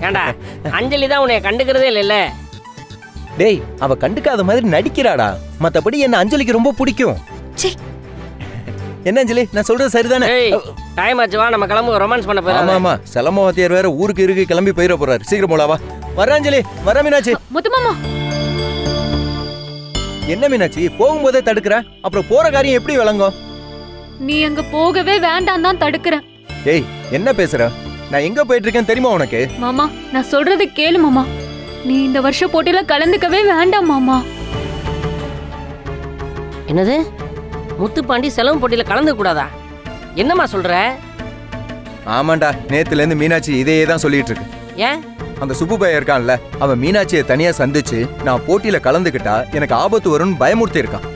ஏண்டா அஞ்சலி தான் உன்னை கண்டுக்கிறதே இல்லைல்ல. டேய் அவ கண்டுக்காத மாதிரி நடிக்கிறாடா. மத்தபடி என்ன அஞ்சலிக்கு ரொம்ப பிடிக்கும். என்ன அஞ்சலி நான் சொல்றது சரிதானே? டைம் ஆச்சு வா நம்ம கிளம்பு ரொமான்ஸ் பண்ண போறோம். ஆமா ஆமா செலமவாத்தியார் வேற ஊருக்கு இருக்கு கிளம்பி போயிட போறாரு. சீக்கிரம் போலாவா. வர அஞ்சலி வர மீனாட்சி. முத்துமாமா என்ன மீனாட்சி போகும்போதே தடுக்கிற? அப்புறம் போற காரியம் எப்படி விளங்கும்? நீ அங்க போகவே வேண்டாம் தான் தடுக்கிறேன். ஏய் என்ன பேசுற? நான் எங்க போயிட்டு இருக்கேன் தெரியுமா உனக்கு? மாமா நான் சொல்றது கேளு மாமா. நீ இந்த வருஷ போட்டியில கலந்துக்கவே வேண்டாம் மாமா. என்னது முத்துப்பாண்டி செலவு போட்டியில கலந்து கூடாதா? என்னம்மா சொல்ற? ஆமாண்டா நேத்துல இருந்து மீனாட்சி இதையே தான் சொல்லிட்டு இருக்கு. ஏன்? அந்த சுப்பு பையன் இருக்கான்ல அவன் மீனாட்சியை தனியா சந்திச்சு நான் போட்டியில கலந்துக்கிட்டா எனக்கு ஆபத்து வரும்னு பயமுறுத்தி இருக்கான்.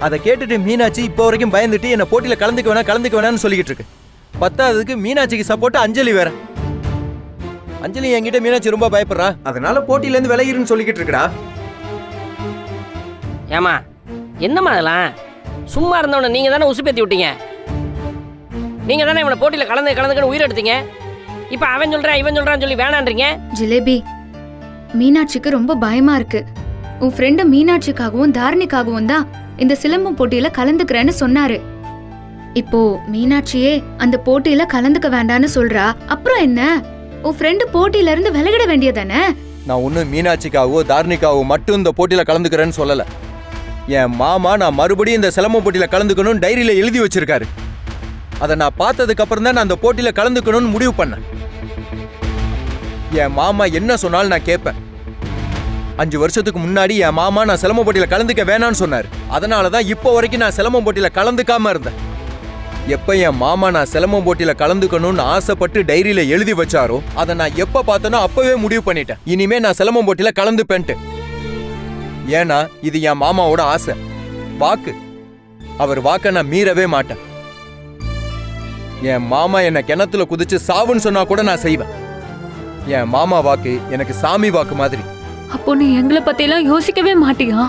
அதை கேட்டுட்டு மீனாட்சி இப்போ வரைக்கும் பயந்துட்டு என்ன போட்டியில கலந்துக்க வேணாம்னு சொல்லிக்கிட்டு இருக்கு. பத்தாவதுக்கு மீனாட்சிக்கு சப்போர்ட் அஞ்சலி வேற. அஞ்சலி என்கிட்ட மீனாட்சி ரொம்ப பயப்படுறா, அதனால போட்டியில இருந்து விலகிருன்னு சொல்லிக்கிட்டு இருக்கடா. ஏமா என்னம்மா அதெல்லாம்? சும்மா இருந்தவன நீங்க தானே உசுப்பேத்தி விட்டீங்க. நீங்க தானே இவனை போட்டியில கலந்துக்கன்னு உயிர் எடுத்தீங்க. இப்ப அவன் சொல்றான் இவன் சொல்றான்னு சொல்லி வேணான்றீங்க. ஜிலேபி மீனாட்சிக்கு ரொம்ப பயமா இருக்கு. உன் ஃப்ரெண்டு மீனாட்சிக்காகவும் தாரணிக்காகவும் தான் இந்த சிலம்பம் போட்டியில கலந்துக்கிறேன்னு சொன்னாரு. இப்போ மீனாட்சியே அந்த போட்டியில கலந்துக்க வேண்டான்னு சொல்றா. அப்புறம் என்ன? உன் ஃப்ரெண்டு போட்டியில இருந்து விலகிட வேண்டியதானே? நான் ஒன்னும் மீனாட்சிக்காவோ தாரணிக்காவோ மட்டும் இந்த போட்டியில கலந்துக்கிறேன்னு சொல்லல. என் மாமா நான் மறுபடியும் இந்த சிலம்பம் போட்டியில கலந்துக்கணும்னு டைரியில எழுதி வச்சிருக்காரு. அதை நான் பார்த்ததுக்கு அப்புறம் தான் நான் அந்த போட்டியில கலந்துக்கணும்னு முடிவு பண்ணேன். என் மாமா என்ன சொன்னாலும் நான் கேட்பேன். 5 வருஷத்துக்கு முன்னாடி என் மாமா நான் சிலம்பம் போட்டியில கலந்துக்க வேணான்னு சொன்னாரு. அதனாலதான் இப்போ வரைக்கும் நான் சிலம்பம் போட்டியில கலந்துக்காம இருந்தேன். எப்ப என் மாமா நான் சிலம்பம் போட்டியில கலந்துக்கணும்னு ஆசைப்பட்டு டைரியில எழுதி வச்சாரோ அதை நான் எப்ப பார்த்தனோ அப்பவே முடிவு பண்ணிட்டேன். இனிமே நான் சிலம்பம் போட்டியில கலந்துப்பேன்ட்டு. ஏன்னா இது என் மாமாவோட ஆசை, வாக்கு. அவர் வாக்க நான் மீறவே மாட்டேன். என் மாமா என்ன கிணத்துல குதிச்சு சாவுன்னு சொன்னா கூட நான் செய்வேன். என் மாமா வாக்கு எனக்கு சாமி வாக்கு மாதிரி. அப்போ நீ எங்களை பத்தி எல்லாம் யோசிக்கவே மாட்டியா?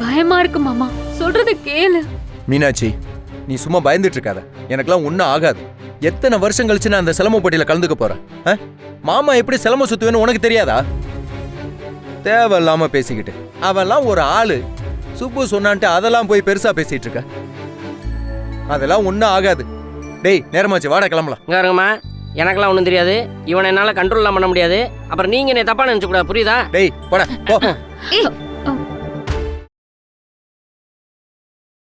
பயமா இருக்கு மாமா, சொல்றது கேளு. மீனாட்சி நீ சும்மா பயந்துட்டு இருக்காத. எனக்கெல்லாம் ஒன்னும் ஆகாது. எத்தனை வருஷம் கழிச்சு நான் அந்த சிலம்ப போட்டியில கலந்துக்க போறேன். மாமா எப்படி சிலம்ப சுத்துவேன்னு உனக்கு தெரியாதா? தேவையில்லாம பேசிக்கிட்டு அவெல்லாம் ஒரு ஆளு. சுப்பு சொன்னான்ட்டு அதெல்லாம் போய் பெருசா பேசிட்டு இருக்க. அதெல்லாம் ஒன்னும் ஆகாது. டேய் நேரமாச்சு வாடா கிளம்பலாம். இங்க இருங்கம்மா, எனக்கெல்லாம் ஒன்றும் தெரியாது. இவனை என்னால் கண்ட்ரோல்லாம் பண்ண முடியாது. அப்புறம் நீங்க என்னை தப்பா நினைச்சு கூடாது, புரியுதா? டேய் போடா போ. ஏய்